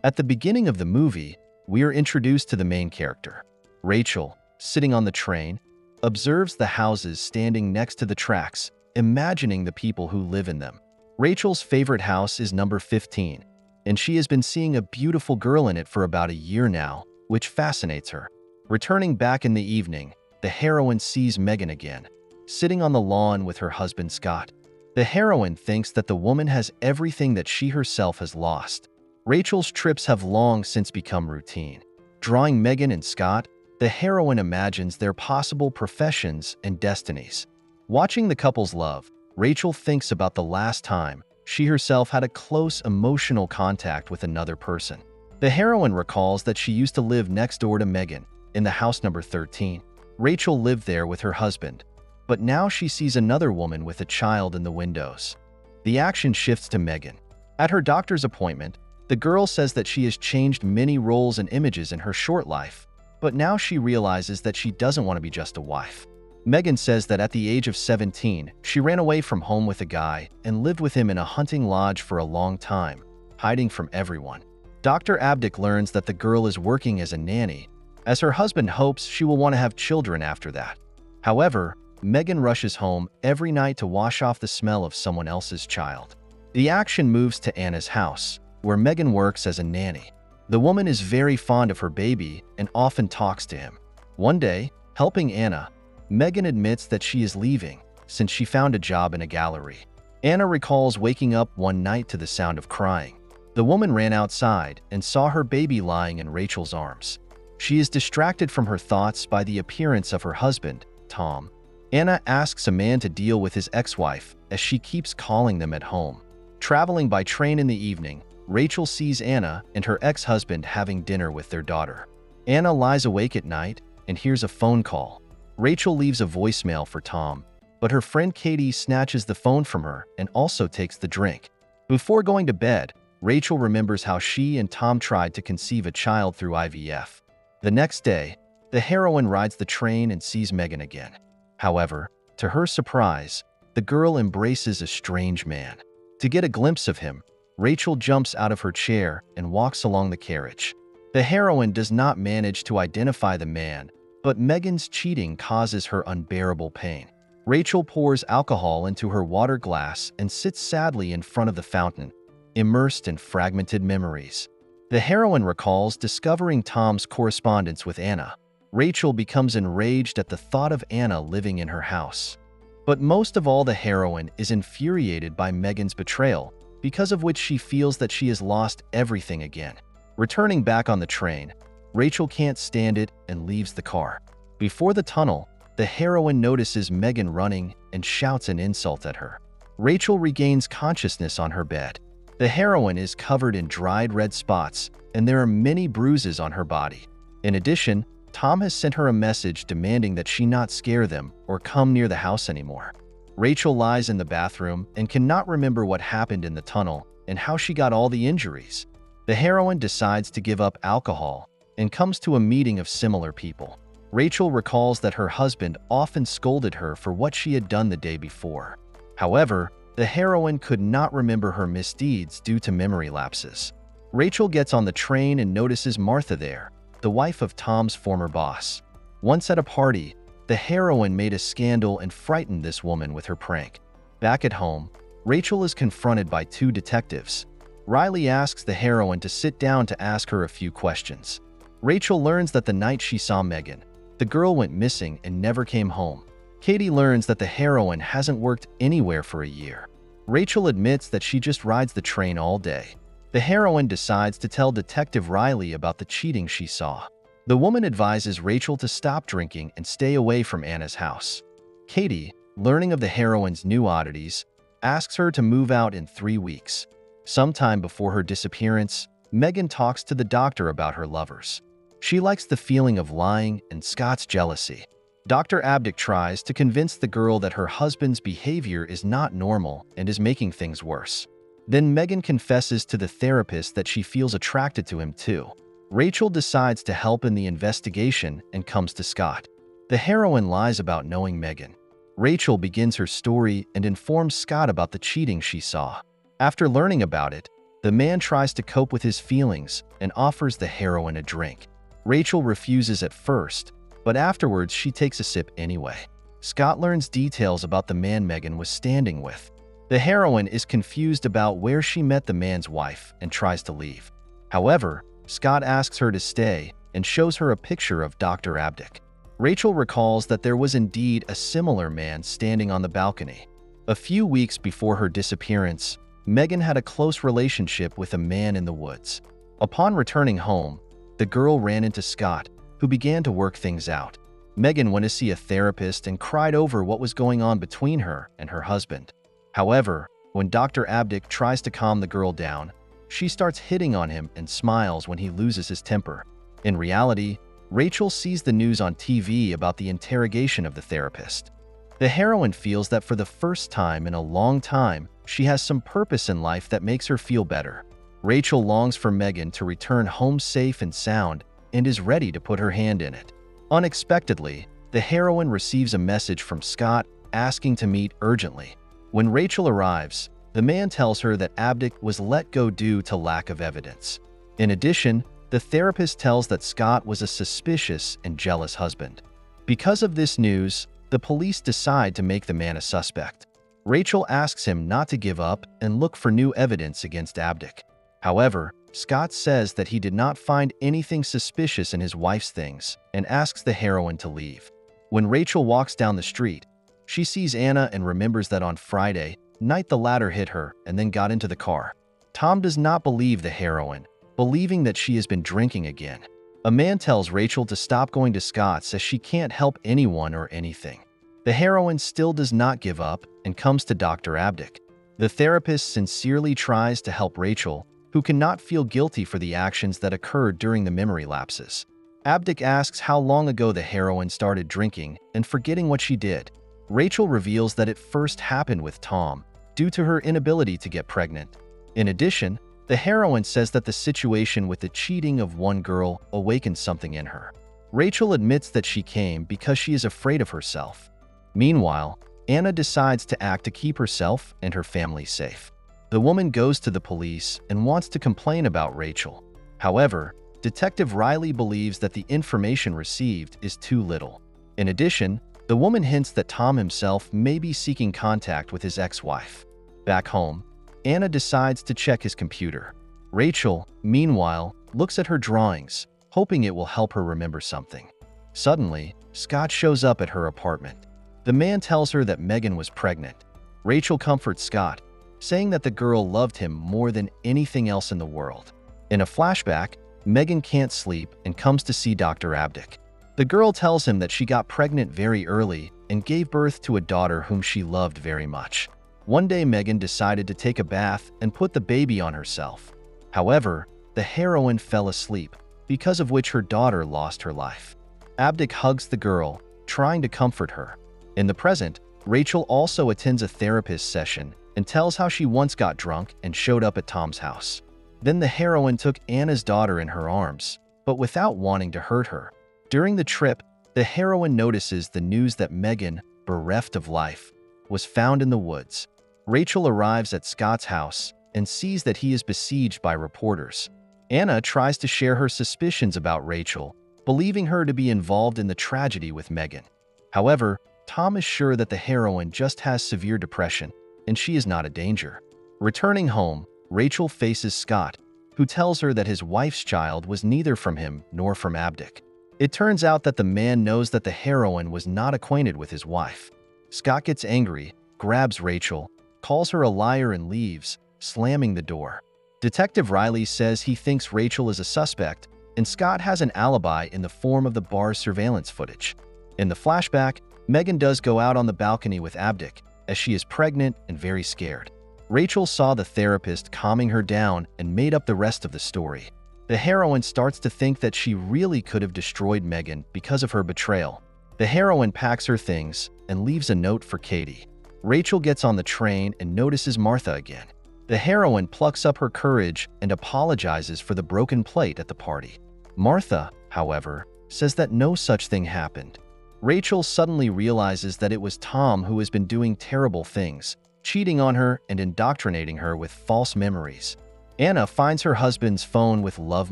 At the beginning of the movie, we are introduced to the main character. Rachel, sitting on the train, observes the houses standing next to the tracks, imagining the people who live in them. Rachel's favorite house is number 15, and she has been seeing a beautiful girl in it for about a year now, which fascinates her. Returning back in the evening, the heroine sees Megan again, sitting on the lawn with her husband Scott. The heroine thinks that the woman has everything that she herself has lost. Rachel's trips have long since become routine. Drawing Megan and Scott, the heroine imagines their possible professions and destinies. Watching the couple's love, Rachel thinks about the last time she herself had a close emotional contact with another person. The heroine recalls that she used to live next door to Megan, in the house number 13. Rachel lived there with her husband, but now she sees another woman with a child in the windows. The action shifts to Megan. At her doctor's appointment, the girl says that she has changed many roles and images in her short life, but now she realizes that she doesn't want to be just a wife. Megan says that at the age of 17, she ran away from home with a guy and lived with him in a hunting lodge for a long time, hiding from everyone. Dr. Abdick learns that the girl is working as a nanny, as her husband hopes she will want to have children after that. However, Megan rushes home every night to wash off the smell of someone else's child. The action moves to Anna's house, where Megan works as a nanny. The woman is very fond of her baby and often talks to him. One day, helping Anna, Megan admits that she is leaving since she found a job in a gallery. Anna recalls waking up one night to the sound of crying. The woman ran outside and saw her baby lying in Rachel's arms. She is distracted from her thoughts by the appearance of her husband, Tom. Anna asks a man to deal with his ex-wife as she keeps calling them at home. Traveling by train in the evening, Rachel sees Anna and her ex-husband having dinner with their daughter. Anna lies awake at night and hears a phone call. Rachel leaves a voicemail for Tom, but her friend Katie snatches the phone from her and also takes the drink. Before going to bed, Rachel remembers how she and Tom tried to conceive a child through IVF. The next day, the heroine rides the train and sees Megan again. However, to her surprise, the girl embraces a strange man. To get a glimpse of him, Rachel jumps out of her chair and walks along the carriage. The heroine does not manage to identify the man, but Megan's cheating causes her unbearable pain. Rachel pours alcohol into her water glass and sits sadly in front of the fountain, immersed in fragmented memories. The heroine recalls discovering Tom's correspondence with Anna. Rachel becomes enraged at the thought of Anna living in her house. But most of all, the heroine is infuriated by Megan's betrayal, because of which she feels that she has lost everything again. Returning back on the train, Rachel can't stand it and leaves the car. Before the tunnel, the heroine notices Megan running and shouts an insult at her. Rachel regains consciousness on her bed. The heroine is covered in dried red spots, and there are many bruises on her body. In addition, Tom has sent her a message demanding that she not scare them or come near the house anymore. Rachel lies in the bathroom and cannot remember what happened in the tunnel and how she got all the injuries. The heroine decides to give up alcohol and comes to a meeting of similar people. Rachel recalls that her husband often scolded her for what she had done the day before. However, the heroine could not remember her misdeeds due to memory lapses. Rachel gets on the train and notices Martha there, the wife of Tom's former boss. Once at a party, the heroine made a scandal and frightened this woman with her prank. Back at home, Rachel is confronted by two detectives. Riley asks the heroine to sit down to ask her a few questions. Rachel learns that the night she saw Megan, the girl went missing and never came home. Katie learns that the heroine hasn't worked anywhere for a year. Rachel admits that she just rides the train all day. The heroine decides to tell Detective Riley about the cheating she saw. The woman advises Rachel to stop drinking and stay away from Anna's house. Katie, learning of the heroine's new oddities, asks her to move out in 3 weeks. Sometime before her disappearance, Megan talks to the doctor about her lovers. She likes the feeling of lying and Scott's jealousy. Dr. Abdick tries to convince the girl that her husband's behavior is not normal and is making things worse. Then Megan confesses to the therapist that she feels attracted to him too. Rachel decides to help in the investigation and comes to Scott. The heroine lies about knowing Megan. Rachel begins her story and informs Scott about the cheating she saw. After learning about it, the The man tries to cope with his feelings and offers the heroine a drink. Rachel refuses at first, but afterwards she takes a sip anyway. Scott learns details about the man Megan was standing with. The heroine is confused about where she met the man's wife and tries to leave. However, Scott asks her to stay and shows her a picture of Dr. Abdick. Rachel recalls that there was indeed a similar man standing on the balcony. A few weeks before her disappearance, Megan had a close relationship with a man in the woods. Upon returning home, the girl ran into Scott, who began to work things out. Megan went to see a therapist and cried over what was going on between her and her husband. However, when Dr. Abdick tries to calm the girl down, she starts hitting on him and smiles when he loses his temper. In reality, Rachel sees the news on TV about the interrogation of the therapist. The heroine feels that for the first time in a long time, she has some purpose in life that makes her feel better. Rachel longs for Megan to return home safe and sound and is ready to put her hand in it. Unexpectedly, the heroine receives a message from Scott asking to meet urgently. When Rachel arrives, the man tells her that Abdick was let go due to lack of evidence. In addition, the therapist tells that Scott was a suspicious and jealous husband. Because of this news, the police decide to make the man a suspect. Rachel asks him not to give up and look for new evidence against Abdick. However, Scott says that he did not find anything suspicious in his wife's things and asks the heroine to leave. When Rachel walks down the street, she sees Anna and remembers that on Friday night the latter hit her and then got into the car. Tom does not believe the heroine, believing that she has been drinking again. A man tells Rachel to stop going to Scott's as she can't help anyone or anything. The heroine still does not give up and comes to Dr. Abdick. The therapist sincerely tries to help Rachel, who cannot feel guilty for the actions that occurred during the memory lapses. Abdick asks how long ago the heroine started drinking and forgetting what she did. Rachel reveals that it first happened with Tom, due to her inability to get pregnant. In addition, the heroine says that the situation with the cheating of one girl awakened something in her. Rachel admits that she came because she is afraid of herself. Meanwhile, Anna decides to act to keep herself and her family safe. The woman goes to the police and wants to complain about Rachel. However, Detective Riley believes that the information received is too little. In addition, the woman hints that Tom himself may be seeking contact with his ex-wife. Back home, Anna decides to check his computer. Rachel, meanwhile, looks at her drawings, hoping it will help her remember something. Suddenly, Scott shows up at her apartment. The man tells her that Megan was pregnant. Rachel comforts Scott, saying that the girl loved him more than anything else in the world. In a flashback, Megan can't sleep and comes to see Dr. Abdick. The girl tells him that she got pregnant very early and gave birth to a daughter whom she loved very much. One day, Megan decided to take a bath and put the baby on herself. However, the heroine fell asleep, because of which her daughter lost her life. Abdick hugs the girl, trying to comfort her. In the present, Rachel also attends a therapist session and tells how she once got drunk and showed up at Tom's house. Then the heroine took Anna's daughter in her arms, but without wanting to hurt her. During the trip, the heroine notices the news that Megan, bereft of life, was found in the woods. Rachel arrives at Scott's house and sees that he is besieged by reporters. Anna tries to share her suspicions about Rachel, believing her to be involved in the tragedy with Megan. However, Tom is sure that the heroine just has severe depression, and she is not a danger. Returning home, Rachel faces Scott, who tells her that his wife's child was neither from him nor from Abdick. It turns out that the man knows that the heroine was not acquainted with his wife. Scott gets angry, grabs Rachel, calls her a liar and leaves, slamming the door. Detective Riley says he thinks Rachel is a suspect, and Scott has an alibi in the form of the bar's surveillance footage. In the flashback, Megan does go out on the balcony with Abdick, as she is pregnant and very scared. Rachel saw the therapist calming her down and made up the rest of the story. The heroine starts to think that she really could have destroyed Megan because of her betrayal. The heroine packs her things and leaves a note for Katie. Rachel gets on the train and notices Martha again. The heroine plucks up her courage and apologizes for the broken plate at the party. Martha, however, says that no such thing happened. Rachel suddenly realizes that it was Tom who has been doing terrible things, cheating on her and indoctrinating her with false memories. Anna finds her husband's phone with love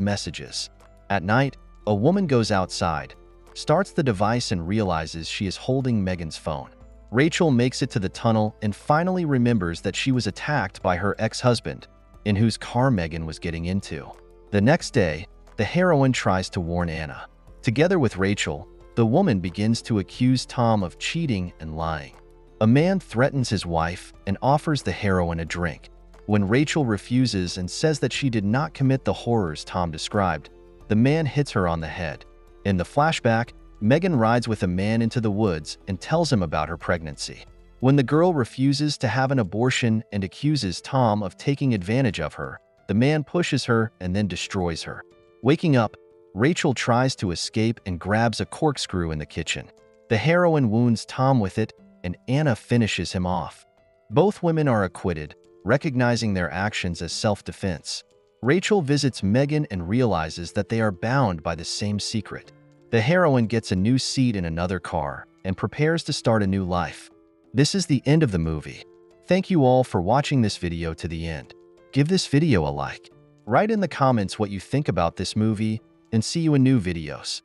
messages. At night, a woman goes outside, starts the device and realizes she is holding Megan's phone. Rachel makes it to the tunnel and finally remembers that she was attacked by her ex-husband, in whose car Megan was getting into. The next day, the heroine tries to warn Anna. Together with Rachel, the woman begins to accuse Tom of cheating and lying. A man threatens his wife and offers the heroine a drink. When Rachel refuses and says that she did not commit the horrors Tom described, the man hits her on the head. In the flashback, Megan rides with a man into the woods and tells him about her pregnancy. When the girl refuses to have an abortion and accuses Tom of taking advantage of her, the man pushes her and then destroys her. Waking up, Rachel tries to escape and grabs a corkscrew in the kitchen. The heroine wounds Tom with it, and Anna finishes him off. Both women are acquitted, recognizing their actions as self-defense. Rachel visits Megan and realizes that they are bound by the same secret. The heroine gets a new seat in another car and prepares to start a new life. This is the end of the movie. Thank you all for watching this video to the end. Give this video a like. Write in the comments what you think about this movie, and see you in new videos.